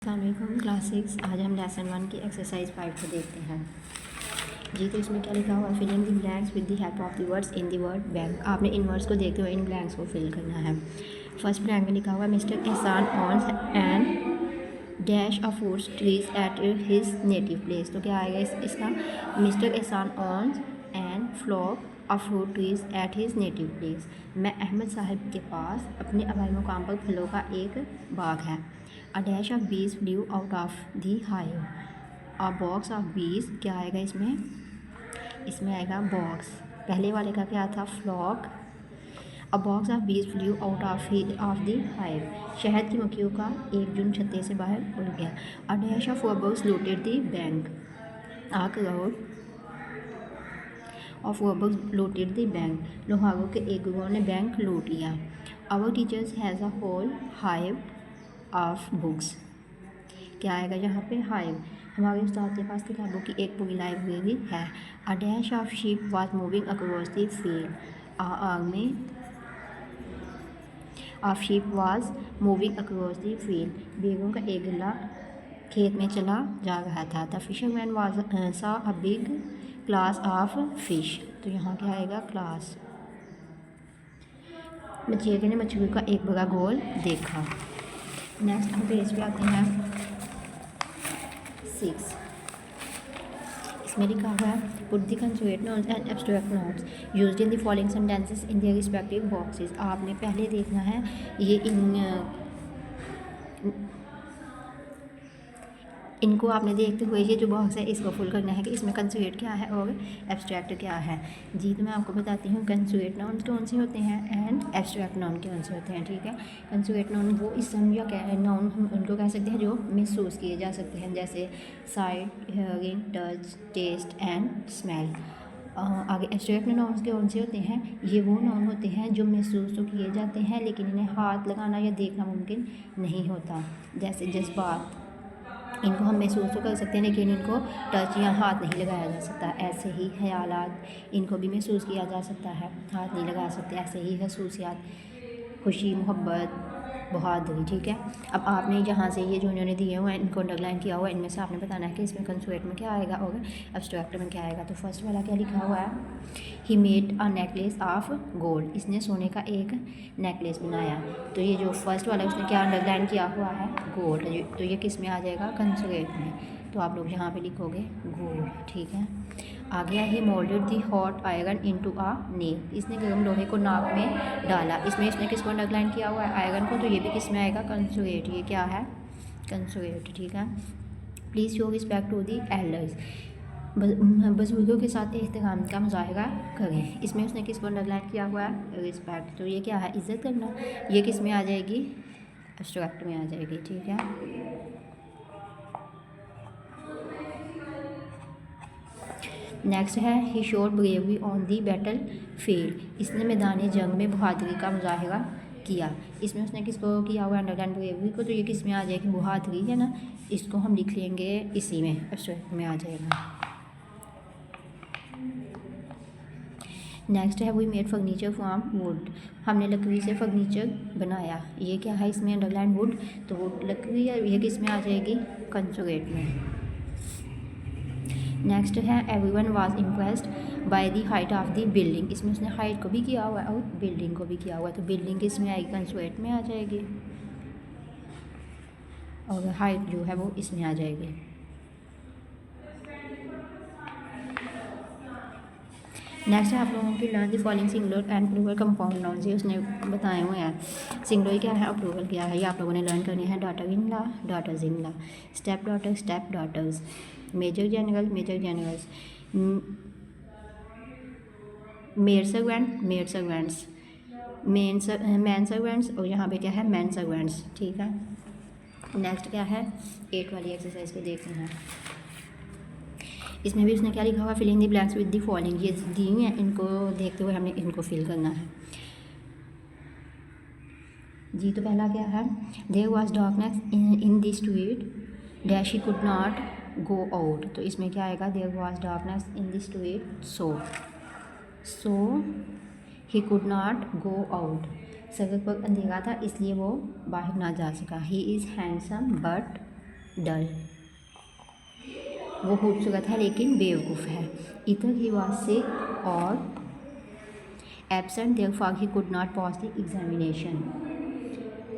अस्सलाम वालेकुम क्लास 6। आज हम लेसन 1 की एक्सरसाइज 5 को देखते हैं जी। तो इसमें क्या लिखा हुआ है, filling the blanks with the help of the words in the word bank. आपने इन वर्ड्स को देखते हुए इन ब्लैंक्स को फिल करना है। फर्स्ट ब्लैंक में लिखा हुआ है mister Ehsan owns and dash of fruits trees at his native place. तो क्या आएगा इसका, mister Ehsan owns and flock of fruit trees at his native place. मैं अहमद साहब के पास अपने आबाई मुकाम पर फलों का एक बाग है। अ डैश ऑफ बीज flu out of the hive. A box of बीज, क्या आएगा इसमें आएगा बॉक्स। पहले वाले का क्या था, फ्लॉक। अ बॉक्स ऑफ बीज flu out of the hive. शहद की मक्खियों का एक झुंड छत्ते से बाहर उड़ गया। A dash of robbers looted the bank. A crowd of robbers looted the bank. लोहारों के एक गिरोह ने बैंक लूट लिया। Our teachers has a whole hive of books. क्या आएगा यहाँ पे, हाइव। हमारे उस्ताद के पास किताबों की एक पूरी लाइब्रेरी है। A dash of sheep was moving across the field. A army of sheep was moving across the field. बेगों का एक गिला खेत में चला जा रहा था। द फिशरमैन वाज सा a big class of fish. तो यहाँ क्या आएगा, क्लास। मछिएरे ने मछलियों का एक बड़ा गोल देखा। नेक्स्ट हम पेज पे आते हैं 6। इसमें लिखा हुआ है put the conjugate nouns and abstract nouns used in the following sentences in their respective boxes. आपने पहले देखना है ये इनको आपने देखते हुए ये जो बॉक्स है इसको फुल करना है कि इसमें कंजुगेट क्या है और एब्स्ट्रैक्ट क्या है। जी तो मैं आपको बताती हूँ कंजुगेट नाउन कौन से होते हैं एंड एब्स्ट्रैक्ट नाउन कौन से होते हैं। ठीक है, कंजुगेट नाउन वो इसम या नाउन हम उनको कह सकते हैं जो महसूस किए जा सकते हैं, जैसे sight, hearing, touch, taste and smell. आगे एब्स्ट्रैक्ट नाउन्स के कौन से होते हैं, ये वो नाउन होते हैं जो महसूस तो किए जाते हैं लेकिन इन्हें हाथ लगाना या देखना मुमकिन नहीं होता। जैसे जज्बात, इनको हम महसूस तो कर सकते हैं लेकिन इनको टच या हाथ नहीं लगाया जा सकता। ऐसे ही ख़यालात, इनको भी महसूस किया जा सकता है, हाथ नहीं लगा सकते। ऐसे ही खसूसियात, खुशी, मोहब्बत, बहादुरी। ठीक है, अब आपने जहाँ से ये जो इन्होंने दिए हुए हैं इनको अंडरलाइन किया हुआ है, इनमें से आपने बताना है कि इसमें कंजुगेट में क्या आएगा और एब्स्ट्रैक्ट में क्या आएगा। तो फर्स्ट वाला क्या लिखा हुआ है, he made a necklace of gold. इसने सोने का एक नेकलेस बनाया। तो ये जो फर्स्ट वाला उसने क्या अंडरलाइन किया हुआ है, गोल्ड। तो ये किस में आ जाएगा, कंजुगेट में। तो आप लोग यहाँ पे लिखोगे गोल्ड। ठीक है, आ गया he moulded the hot iron into a nail. इसने गर्म लोहे को नाक में डाला। इसमें इसने किसको अंडरलाइन किया हुआ है, आयरन को। तो ये भी किस में आएगा, कंजुगेट। ये क्या है, कंजुगेट। ठीक है, please show respect to the elders. बुजुर्गों के साथ एहतराम का मुजाहरा करें। इसमें उसने किसको अंडरलाइन किया हुआ है, रिस्पेक्ट। तो ये क्या है, इज़्ज़त करना। ये किस में आ जाएगी, एब्स्ट्रैक्ट में आ जाएगी। ठीक है, नेक्स्ट है he showed bravery on the battle field. इसने मैदानी जंग में बहादुरी का मुजाहरा किया। इसमें उसने किसको किया हुआ अंडरलाइन, ब्रेवरी को। तो ये किस में आ जाएगी, बहादुरी है ना, इसको हम लिख लेंगे इसी में, एब्स्ट्रैक्ट में आ जाएगा। नेक्स्ट है we made furniture from wood. हमने लकड़ी से फर्नीचर बनाया। ये क्या है, इसमें अंडरलाइन वुड। तो वुड लकड़ी है, ये किस में आ जाएगी, कंजुगेट में। नेक्स्ट है everyone was impressed by the height of the building. इसमें उसने हाइट को भी किया हुआ है और बिल्डिंग को भी किया हुआ है। तो बिल्डिंग किस में आएगी, कंजुगेट में आ जाएगी और हाइट जो है वो इसमें आ जाएगी। नेक्स्ट है आप लोगों की learn the following singular and plural compound nouns. ये उसने बताए हुए हैं। सिंगुलर क्या है और प्लूरल क्या है, ये आप लोगों ने लर्न करनी है। Daughter in law, daughters in law. Step daughter, step daughters. Major general, major generals. Maid servant, maid servants. Man servants. और यहाँ पे क्या है, मैन सर्वेंट्स। ठीक है, नेक्स्ट क्या है, 8 वाली एक्सरसाइज को देखते हैं। इसमें भी उसने क्या लिखा हुआ, filling the blanks with the following. ये दी हुई हैं, इनको देखते हुए हमने इनको फिल करना है। जी तो पहला क्या है, there was darkness in the street dash he could not go out. तो इसमें क्या आएगा, there was darkness in the street so he could not go out. सड़क पर अंधेरा था इसलिए वो बाहर ना जा सका। ही इज़ हैंडसम बट डल। वो खूबसूरत है लेकिन बेवकूफ़ है। इधर ही वाज से और absent therefore he could not pass the examination.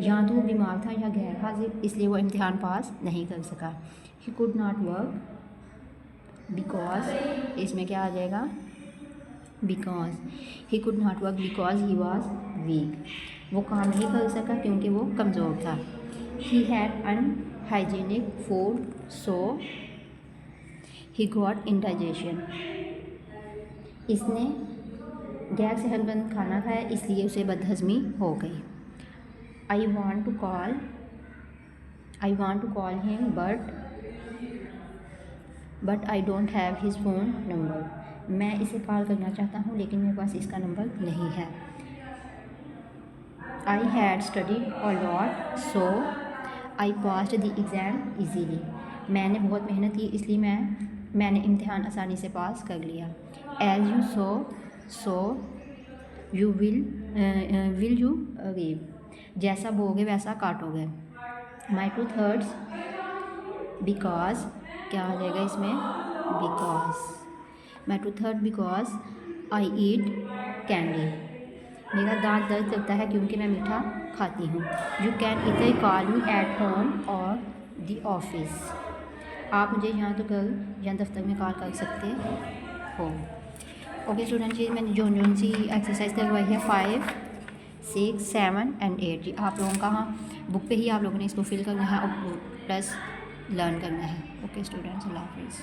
यहाँ तो वो बीमार था या गैर हाजिर, इसलिए वो इम्तिहान पास नहीं कर सका। ही कुड नॉट वर्क बिकॉज, इसमें क्या आ जाएगा, because. He could not work because he was weak. वो काम नहीं कर सका क्योंकि वो कमज़ोर था। He had unhygienic food so he got indigestion. इसने गैर सेहतमंद खाना खाया इसलिए उसे बदहज़मी हो गई। I want to call him but I don't have his phone number. मैं इसे कॉल करना चाहता हूँ लेकिन मेरे पास इसका नंबर नहीं है। I had studied a lot so I passed the exam easily. मैंने बहुत मेहनत की इसलिए मैंने इम्तिहान आसानी से पास कर लिया। As you sow you will you reap. जैसा बोगे वैसा काटोगे। माई टूथ हर्ट्स बिकॉज, क्या आ जाएगा इसमें, because. My tooth hurt because I eat candy. मेरा दांत दर्द करता है क्योंकि मैं मीठा खाती हूँ। यू कैन इधर कॉल मी एट होम और द ऑफिस। आप मुझे यहाँ तो घर या दफ्तर में कॉल कर सकते हो। ओके स्टूडेंट जी, मैंने जो सी एक्सरसाइज करवाई है 5, 6, 7 एंड 8 जी, आप लोगों का हाँ बुक पे ही आप लोगों ने इसको फिल करना है और प्लस लर्न करना है। ओके स्टूडेंट्स, अल्लाह हाफिज़।